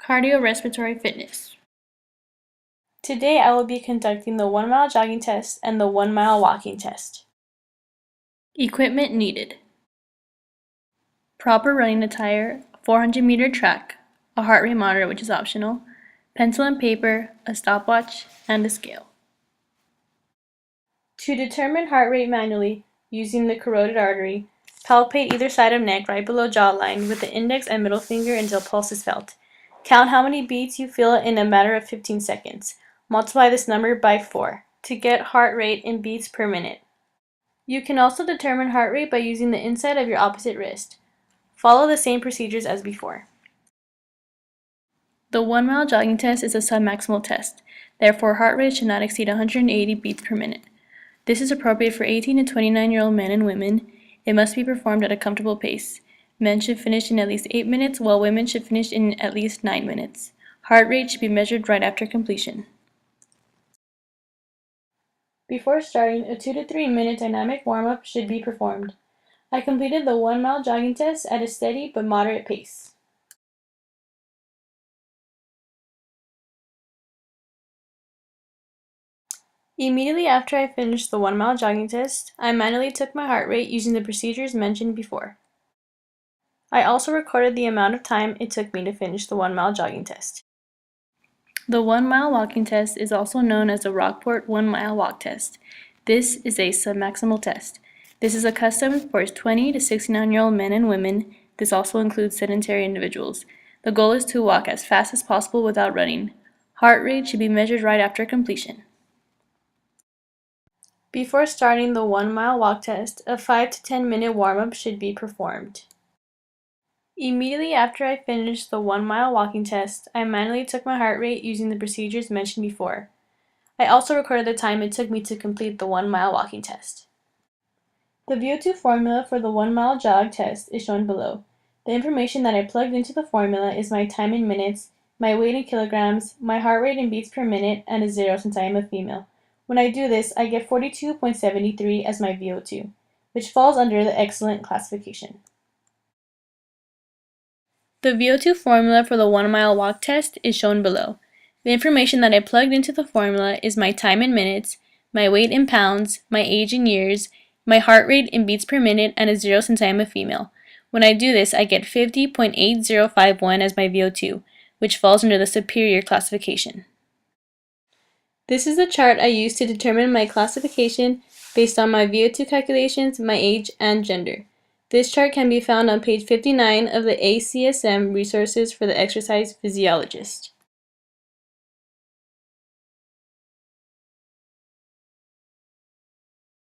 Cardiorespiratory fitness. Today I will be conducting the 1 mile jogging test and the 1 mile walking test. Equipment needed: proper running attire, a 400-meter track, a heart rate monitor which is optional, pencil and paper, a stopwatch, and a scale. To determine heart rate manually using the carotid artery, palpate either side of neck right below jawline with the index and middle finger until pulse is felt. Count how many beats you feel in a matter of 15 seconds. Multiply this number by 4 to get heart rate in beats per minute. You can also determine heart rate by using the inside of your opposite wrist. Follow the same procedures as before. The 1 mile jogging test is a submaximal test, therefore heart rate should not exceed 180 beats per minute. This is appropriate for 18 to 29-year-old men and women. It must be performed at a comfortable pace. Men should finish in at least 8 minutes, while women should finish in at least 9 minutes. Heart rate should be measured right after completion. Before starting, a 2 to 3 minute dynamic warm-up should be performed. I completed the 1 mile jogging test at a steady but moderate pace. Immediately after I finished the 1 mile jogging test, I manually took my heart rate using the procedures mentioned before. I also recorded the amount of time it took me to finish the 1 mile jogging test. The 1 mile walking test is also known as the Rockport 1 mile walk test. This is a submaximal test. This is a custom for 20 to 69-year-old men and women. This also includes sedentary individuals. The goal is to walk as fast as possible without running. Heart rate should be measured right after completion. Before starting the 1 mile walk test, a 5 to 10 minute warm-up should be performed. Immediately after I finished the 1 mile walking test, I manually took my heart rate using the procedures mentioned before. I also recorded the time it took me to complete the 1 mile walking test. The VO2 formula for the 1 mile jog test is shown below. The information that I plugged into the formula is my time in minutes, my weight in kilograms, my heart rate in beats per minute, and a 0 since I am a female. When I do this, I get 42.73 as my VO2, which falls under the excellent classification. The VO2 formula for the 1 mile walk test is shown below. The information that I plugged into the formula is my time in minutes, my weight in pounds, my age in years, my heart rate in beats per minute, and a 0 since I am a female. When I do this, I get 50.8051 as my VO2, which falls under the superior classification. This is the chart I used to determine my classification based on my VO2 calculations, my age, and gender. This chart can be found on page 59 of the ACSM Resources for the Exercise Physiologist.